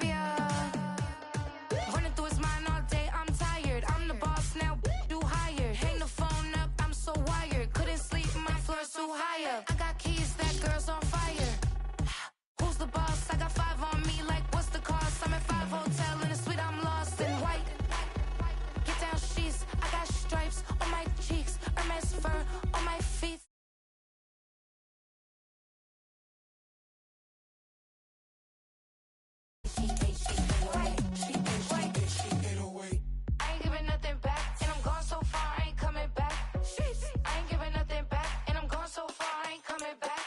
Yeah. Running through his mind all day, I'm tired. I'm the boss now, do higher. Hang the phone up, I'm so wired. Couldn't sleep, my floor's too high up. I got keys, that girl's on fire. Who's the boss? I got 5 on me, like what's the cost? I'm at 5 hotel in a suite, I'm lost in white. Get down sheets, I got stripes on my cheeks, Hermes fur on my feet. I ain't giving nothing back, and I'm gone so far, I ain't coming back. I ain't giving nothing back, and I'm gone so far, I ain't coming back.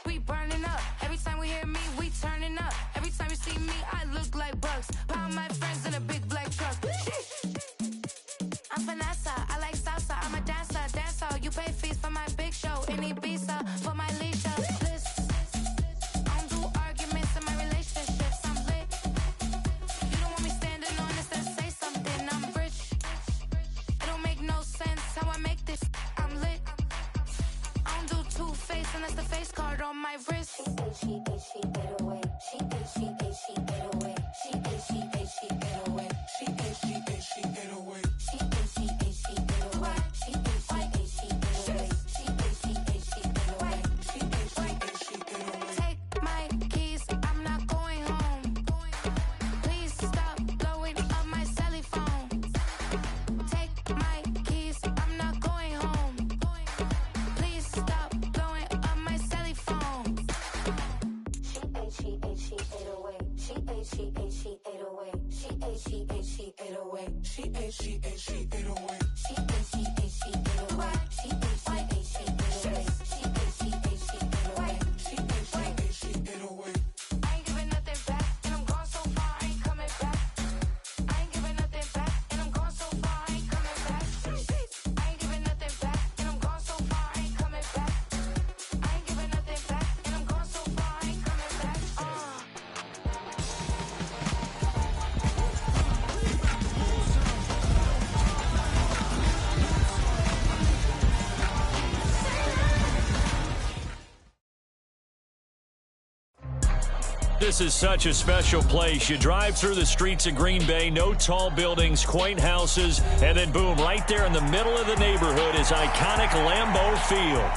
We burning up, every time we hear me, we turning up. Every time you see me, I look like bugs. Pound my friends in a big black truck. I'm Vanessa, I like salsa, I'm a dancer. You pay fees for my big show in Ibiza, for my leisure. I don't do arguments in my relationships, I'm lit. You don't want me standing on this, then say something, I'm rich. It don't make no sense how I make this, I'm lit. I don't do two-face unless the face card on my wrist. She get away. She get away. She get away. She get away. Take my keys, I'm not going home. Please stop blowing up my celly phone. Take my keys, I'm not going home. Please stop blowing up my celly phone. She ate away. She ate away. She ate away. She ate away. This is such a special place. You drive through the streets of Green Bay, no tall buildings, quaint houses, and then boom, right there in the middle of the neighborhood is iconic Lambeau Field.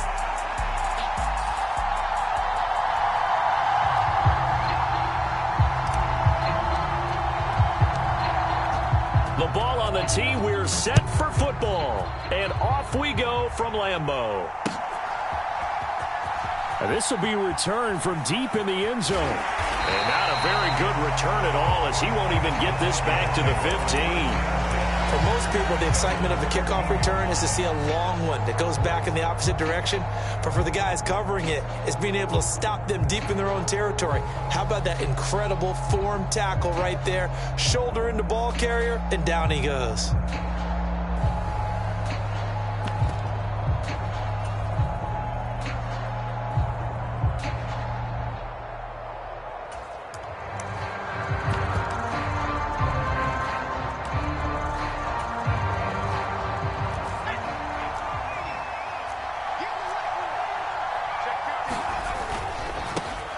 The ball on the tee, we're set for football. And off we go from Lambeau. This will be returned from deep in the end zone. And not a very good return at all, as he won't even get this back to the 15. For most people, the excitement of the kickoff return is to see a long one that goes back in the opposite direction. But for the guys covering it, it's being able to stop them deep in their own territory. How about that incredible form tackle right there? Shoulder into ball carrier, and down he goes.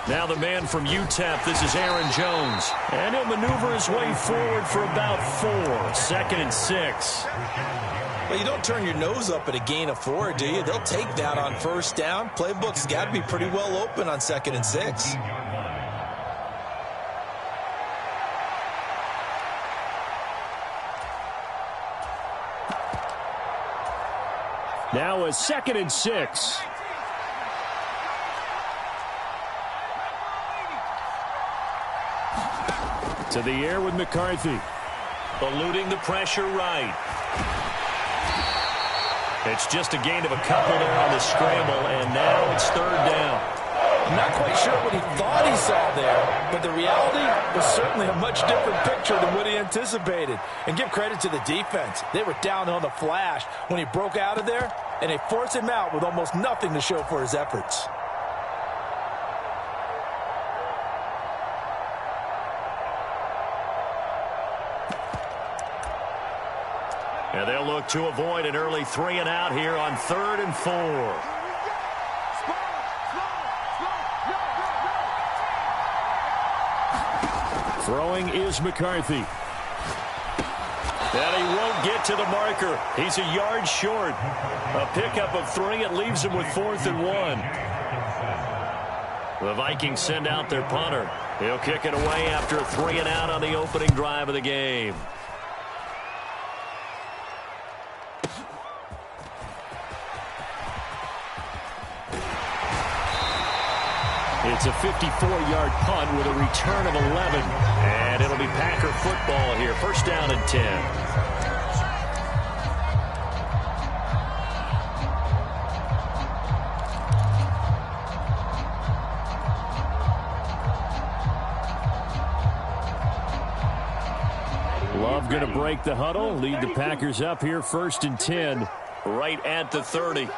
Now the man from UTEP, this is Aaron Jones. And he'll maneuver his way forward for about 4. 2nd and 6. Well, you don't turn your nose up at a gain of 4, do you? They'll take that on first down. Playbook's got to be pretty well open on 2nd and 6. Now a 2nd and 6. To the air with McCarthy. Eluding the pressure right. It's just a gain of a couple there on the scramble, and now it's 3rd down. I'm not quite sure what he thought he saw there, but the reality was certainly a much different picture than what he anticipated. And give credit to the defense. They were down on the flash when he broke out of there, and they forced him out with almost nothing to show for his efforts. And they'll look to avoid an early 3 and out here on 3rd and 4. Throwing is McCarthy. And he won't get to the marker. He's a yard short. A pickup of 3. It leaves him with 4th and 1. The Vikings send out their punter. He'll kick it away after a 3 and out on the opening drive of the game. It's a 54-yard punt with a return of 11. And it'll be Packer football here. First down and 10. Love going to break the huddle. Lead the Packers up here. First and 10. Right at the 30.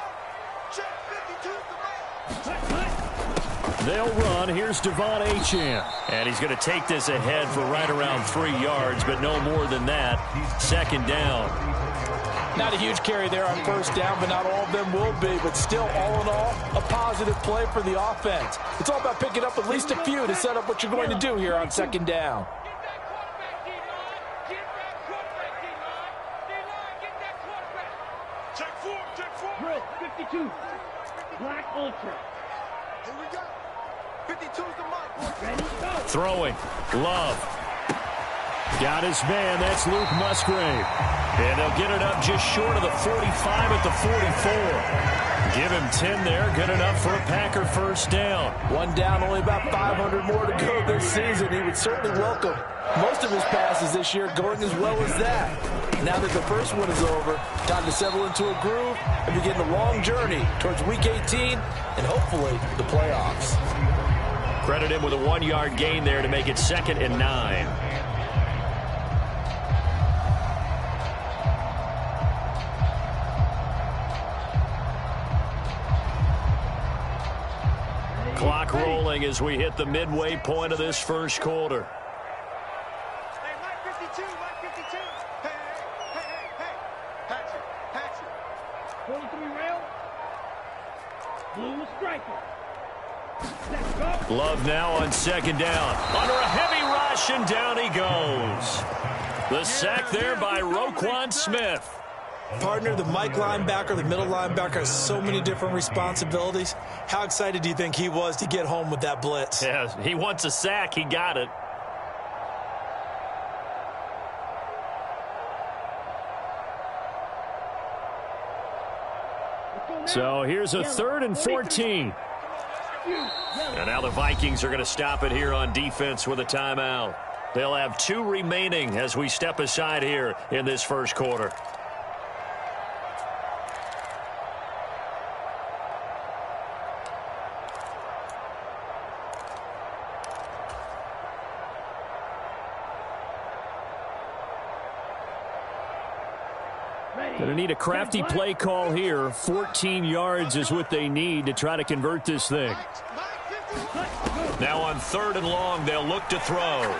They'll run. Here's Devon Achane. And he's going to take this ahead for right around 3 yards, but no more than that. Second down. Not a huge carry there on first down, but not all of them will be. But still, all in all, a positive play for the offense. It's all about picking up at least a few to set up what you're going to do here on second down. Drill 52. Black Ultra. Here we go. 52's the mark. Ready? Go. Throwing. Love. Got his man. That's Luke Musgrave. And they'll get it up just short of the 45 at the 44. Give him 10 there. Good enough for a Packer first down. One down, only about 500 more to go this season. He would certainly welcome most of his passes this year going as well as that. Now that the first one is over, time to settle into a groove and begin the long journey towards Week 18 and hopefully the playoffs. Credit him with a 1-yard gain there to make it 2nd and 9. Clock rolling as we hit the midway point of this first quarter. Hey, Mike 52, Mike 52. Hey. Patch it. 43 rail. Blue striker. Let's go. Love now on second down. Under a heavy rush, and down he goes. The sack there by Roquan Smith. Partner, the Mike linebacker, the middle linebacker has so many different responsibilities. How excited do you think he was to get home with that blitz? Yeah, he wants a sack. He got it. So here's a 3rd and 14. And now the Vikings are going to stop it here on defense with a timeout. They'll have 2 remaining as we step aside here in this first quarter. Going to need a crafty play call here. 14 yards is what they need to try to convert this thing. Now on 3rd and long, they'll look to throw.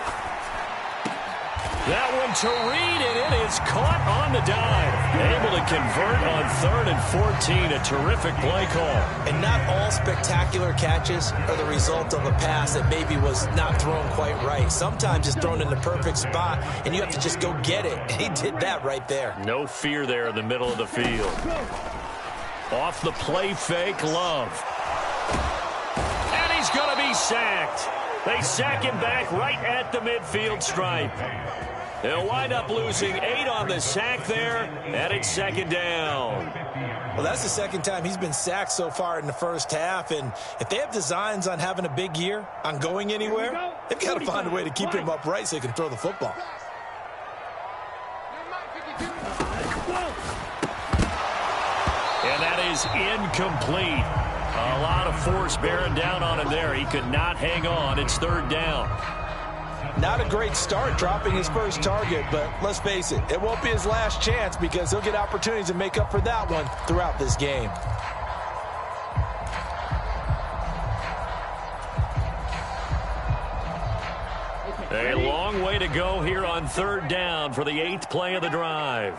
That one to Reed, and it is caught on the dive. Able to convert on 3rd and 14. A terrific play call. And not all spectacular catches are the result of a pass that maybe was not thrown quite right. Sometimes it's thrown in the perfect spot, and you have to just go get it. And he did that right there. No fear there in the middle of the field. Off the play fake, Love. And he's going to be sacked. They sack him back right at the midfield stripe. They'll wind up losing 8 on the sack there, and it's 2nd down. Well, that's the 2nd time he's been sacked so far in the first half, and if they have designs on having a big year, on going anywhere, they've got to find a way to keep him upright so he can throw the football. And that is incomplete. A lot of force bearing down on him there. He could not hang on. It's 3rd down. Not a great start dropping his first target, but let's face it, it won't be his last chance because he'll get opportunities to make up for that one throughout this game. A long way to go here on 3rd down for the 8th play of the drive.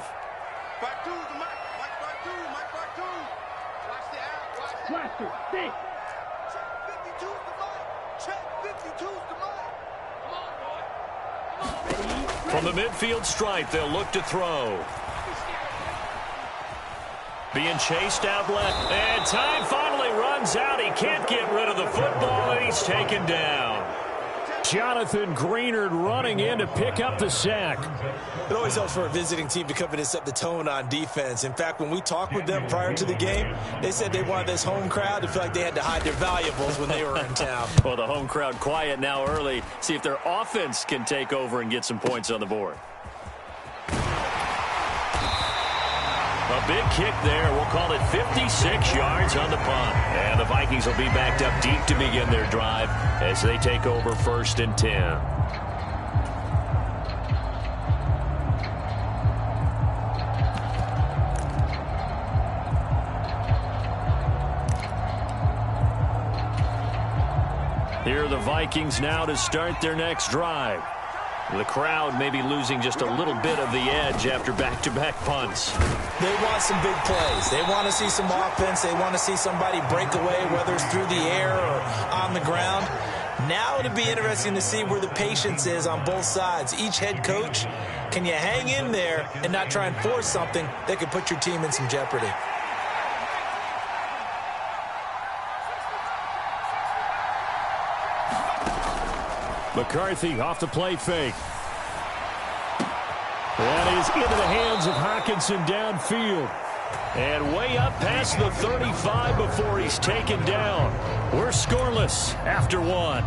Blaster, stay. From the midfield stripe, they'll look to throw. Being chased out left. And time finally runs out. He can't get rid of the football, and he's taken down. Jonathan Greenard running in to pick up the sack. It always helps for a visiting team to come in and set the tone on defense. In fact, when we talked with them prior to the game, they said they wanted this home crowd to feel like they had to hide their valuables when they were in town. Well, the home crowd quiet now early. See if their offense can take over and get some points on the board. A big kick there. We'll call it 56 yards on the punt. And the Vikings will be backed up deep to begin their drive as they take over 1st and 10. Here are the Vikings now to start their next drive. The crowd may be losing just a little bit of the edge after back-to-back punts. They want some big plays. They want to see some offense. They want to see somebody break away, whether it's through the air or on the ground. Now it'll be interesting to see where the patience is on both sides. Each head coach, can you hang in there and not try and force something that could put your team in some jeopardy? McCarthy off the play fake. That is into the hands of Hockenson downfield. And way up past the 35 before he's taken down. We're scoreless after one.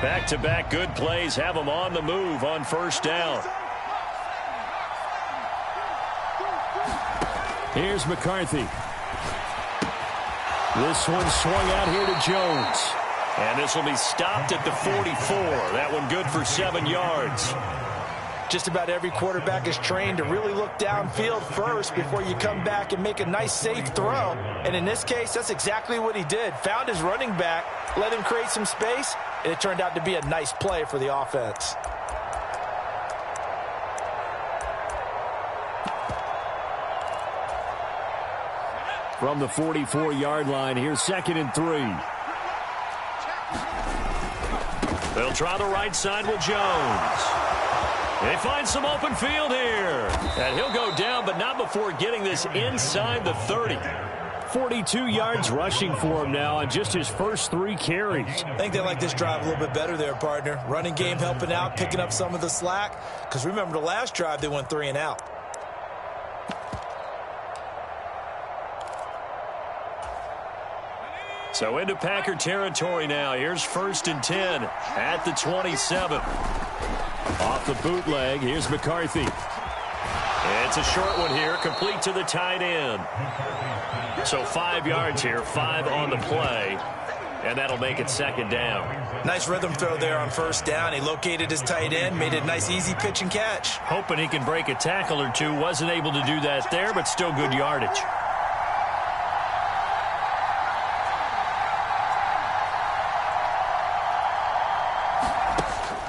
Back-to-back good plays have them on the move on 1st down. Here's McCarthy. This one swung out here to Jones. And this will be stopped at the 44. That one good for 7 yards. Just about every quarterback is trained to really look downfield first before you come back and make a nice, safe throw. And in this case, that's exactly what he did. Found his running back, let him create some space, and it turned out to be a nice play for the offense. From the 44-yard line, here's 2nd and 3. They'll try the right side with Jones. They find some open field here. And he'll go down, but not before getting this inside the 30. 42 yards rushing for him now on just his first 3 carries. I think they like this drive a little bit better there, partner. Running game helping out, picking up some of the slack. Because remember, the last drive, they went 3 and out. So into Packer territory now. Here's 1st and 10 at the 27. Off the bootleg, here's McCarthy. It's a short one here, complete to the tight end. So 5 yards here, 5 on the play, and that'll make it 2nd down. Nice rhythm throw there on 1st down. He located his tight end, made it a nice easy pitch and catch. Hoping he can break a tackle or two. Wasn't able to do that there, but still good yardage.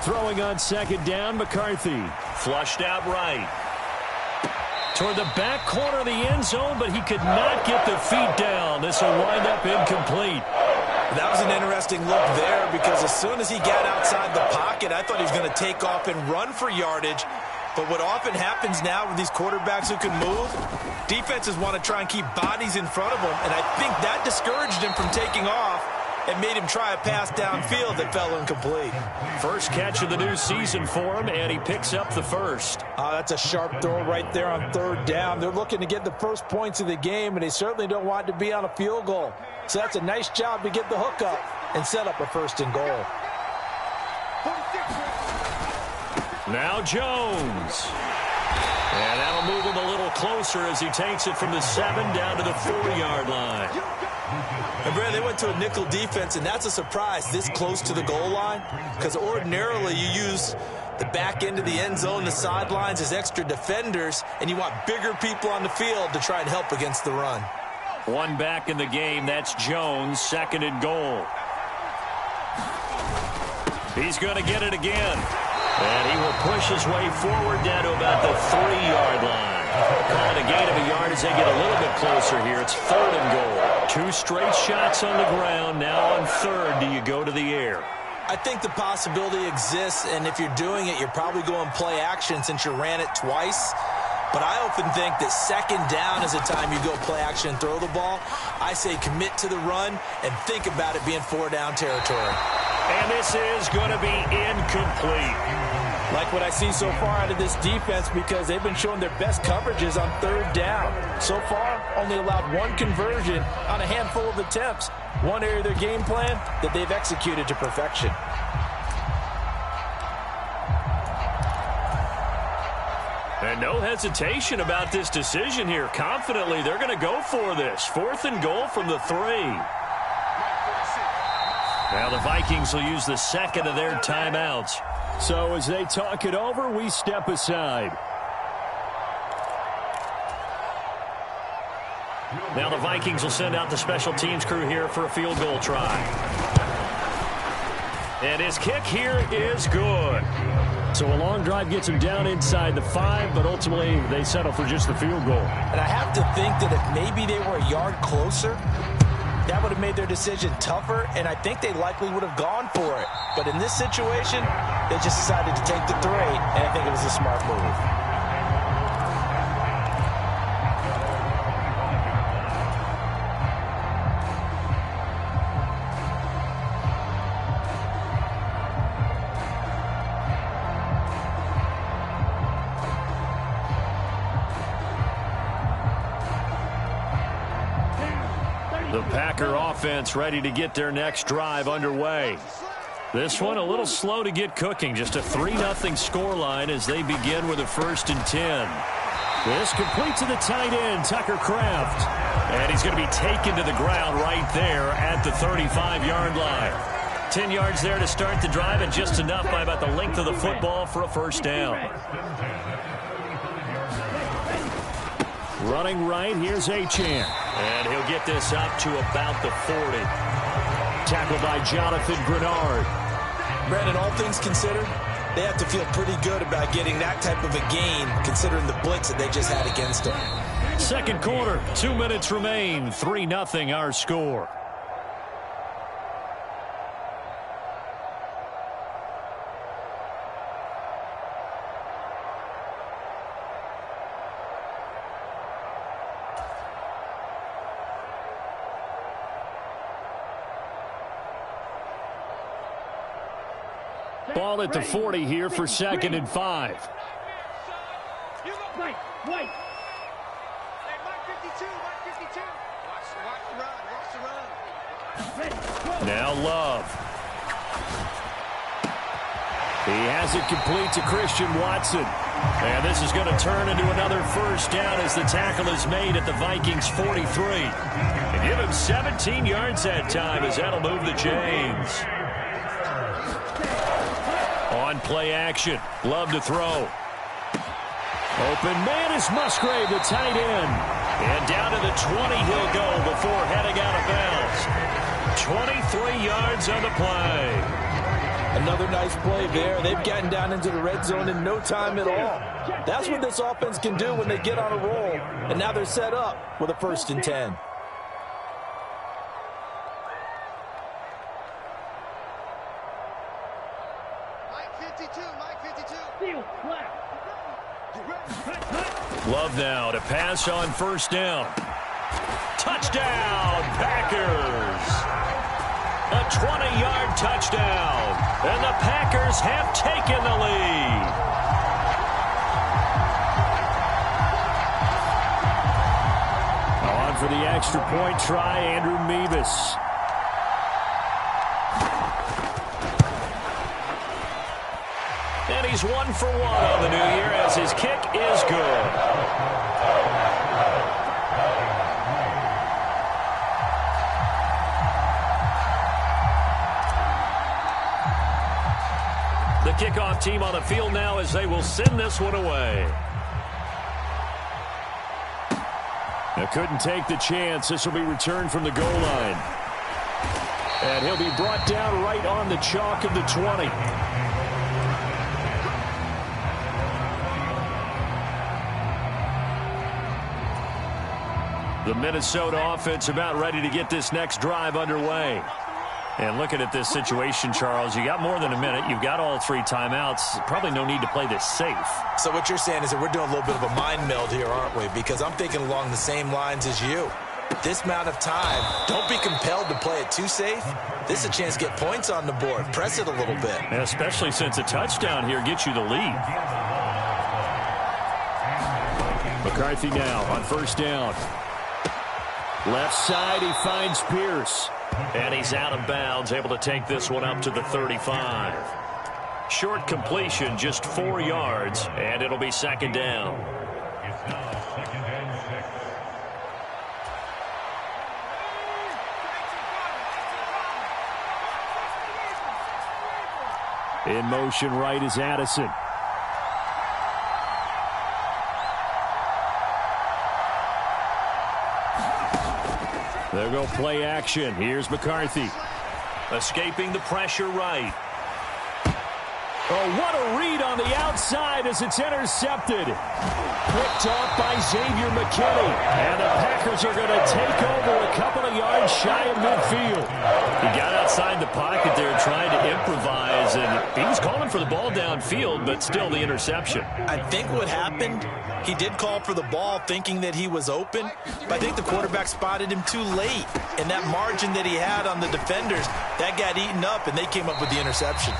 Throwing on 2nd down, McCarthy. Flushed out right. Toward the back corner of the end zone, but he could not get the feet down. This will wind up incomplete. That was an interesting look there because as soon as he got outside the pocket, I thought he was going to take off and run for yardage. But what often happens now with these quarterbacks who can move, defenses want to try and keep bodies in front of them, and I think that discouraged him from taking off and made him try a pass downfield that fell incomplete. First catch of the new season for him, and he picks up the first. That's a sharp throw right there on 3rd down. They're looking to get the first points of the game, and they certainly don't want to be on a field goal. So that's a nice job to get the hook up and set up a 1st and goal. Now Jones. And that'll move him a little closer as he takes it from the 7 down to the 4-yard line. And Brad, they went to a nickel defense, and that's a surprise this close to the goal line because ordinarily you use the back end of the end zone, the sidelines as extra defenders, and you want bigger people on the field to try and help against the run. One back in the game. That's Jones, 2nd and goal. He's going to get it again. And he will push his way forward down to about the 3-yard line. Calling a gain of a yard as they get a little bit closer here. It's 3rd and goal. 2 straight shots on the ground. Now on 3rd, do you go to the air? I think the possibility exists, and if you're doing it, you're probably going play action since you ran it twice. But I often think that 2nd down is the time you go play action and throw the ball. I say commit to the run and think about it being 4-down territory. And this is going to be incomplete. Like what I see so far out of this defense, because they've been showing their best coverages on 3rd down. So far, only allowed 1 conversion on a handful of attempts. One area of their game plan that they've executed to perfection. And no hesitation about this decision here. Confidently, they're going to go for this. 4th and goal from the 3. Now the Vikings will use the 2nd of their timeouts. So as they talk it over, we step aside. Now the Vikings will send out the special teams crew here for a field goal try. And his kick here is good. So a long drive gets him down inside the 5, but ultimately they settle for just the field goal. And I have to think that if maybe they were a yard closer, that would have made their decision tougher, and I think they likely would have gone for it. But in this situation, they just decided to take the 3, and I think it was a smart move. The Packer offense ready to get their next drive underway. This one a little slow to get cooking. Just a 3-0 scoreline as they begin with a 1st and 10. This complete to the tight end, Tucker Kraft. And he's going to be taken to the ground right there at the 35-yard line. 10 yards there to start the drive, and just enough by about the length of the football for a 1st down. Running right, here's Achane. And he'll get this up to about the 40. Tackled by Jonathan Grenard. Brandon, all things considered, they have to feel pretty good about getting that type of a gain, considering the blitz that they just had against them. 2nd quarter, 2 minutes remain. 3-0 our score. Ball at the 40 here for 2nd and 5. Wait. Now Love. He has it complete to Christian Watson. And this is going to turn into another 1st down as the tackle is made at the Vikings 43. And give him 17 yards that time as that'll move the chains. On play action. Love to throw. Open man is Musgrave, the tight end. And down to the 20 he'll go before heading out of bounds. 23 yards on the play. Another nice play there. They've gotten down into the red zone in no time at all. That's what this offense can do when they get on a roll. And now they're set up with a 1st and 10. Love now to pass on 1st down. Touchdown, Packers. A 20-yard touchdown. And the Packers have taken the lead. On for the extra point try, Andrew Mevis. And he's 1 for 1 on the new year as his kick is good. The kickoff team on the field now as they will send this one away. They couldn't take the chance. This will be returned from the goal line. And he'll be brought down right on the chalk of the 20. The Minnesota offense about ready to get this next drive underway. And looking at this situation, Charles, you got more than a minute. You've got all 3 timeouts. Probably no need to play this safe. So what you're saying is that we're doing a little bit of a mind meld here, aren't we? Because I'm thinking along the same lines as you. This amount of time, don't be compelled to play it too safe. This is a chance to get points on the board. Press it a little bit. And especially since a touchdown here gets you the lead. McCarthy now on first down. Left side, he finds Pierce. And he's out of bounds, able to take this one up to the 35. Short completion, just 4 yards, and it'll be second down. In motion right is Addison. They'll go play action. Here's McCarthy. Escaping the pressure right. Oh, what a read on the outside as it's intercepted. Picked off by Xavier McKinney. And the Packers are going to take over a couple of yards shy of midfield. He got outside the pocket there trying to improvise, and he was calling for the ball downfield, but still the interception. I think what happened, he did call for the ball thinking that he was open, but I think the quarterback spotted him too late. And that margin that he had on the defenders, that got eaten up, and they came up with the interception.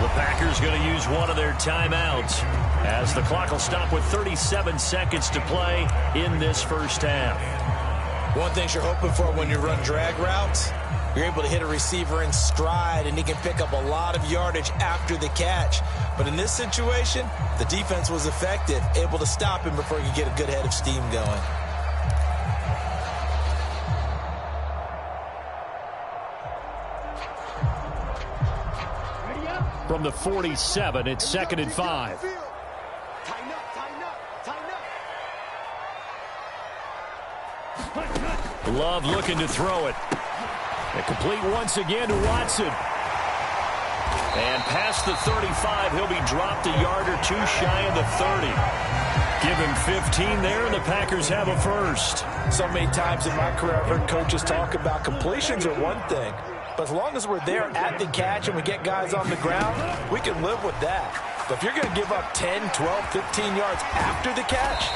The Packers going to use one of their timeouts as the clock will stop with 37 seconds to play in this first half. One thing you're hoping for when you run drag routes, you're able to hit a receiver in stride, and he can pick up a lot of yardage after the catch. But in this situation, the defense was effective, able to stop him before he could get a good head of steam going. From the 47, it's 2nd and 5. Tighten up, tighten up, tighten up. Love looking to throw it. And complete once again to Watson. And past the 35, he'll be dropped a yard or 2 shy of the 30. Give him 15 there, and the Packers have a first. So many times in my career, I've heard coaches talk about completions are one thing. But as long as we're there at the catch and we get guys on the ground, we can live with that. But if you're going to give up 10, 12, 15 yards after the catch,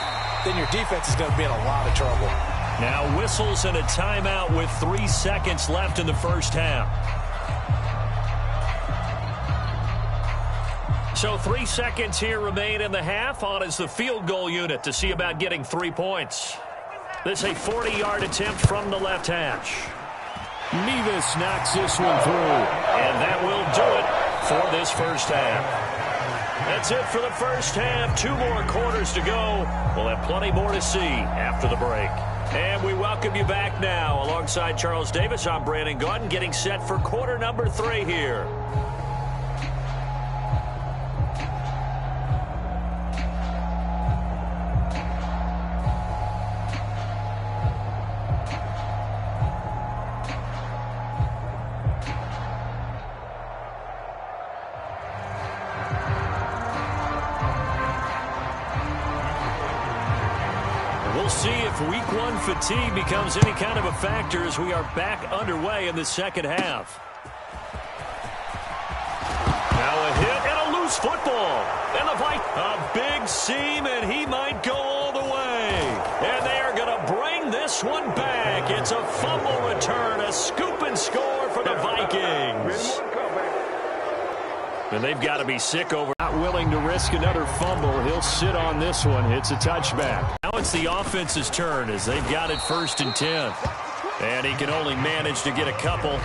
then your defense is going to be in a lot of trouble. Now whistles and a timeout with 3 seconds left in the first half. So 3 seconds here remain in the half. On is the field goal unit to see about getting 3 points. This is a 40-yard attempt from the left hash. Nevis knocks this one through. And that will do it for this first half. That's it for the first half. 2 more quarters to go. We'll have plenty more to see after the break. And we welcome you back now. Alongside Charles Davis, I'm Brandon Gaudin, getting set for quarter number 3 here. We'll see if week 1 fatigue becomes any kind of a factor as we are back underway in the second half. Now a hit and a loose football. And the Vikings, a big seam, and he might go all the way. And they are going to bring this one back. It's a fumble return, a scoop and score for the Vikings. And they've got to be sick over not willing to risk another fumble. He'll sit on this one. It's a touchback. Now it's the offense's turn as they've got it 1st and 10. And he can only manage to get a couple.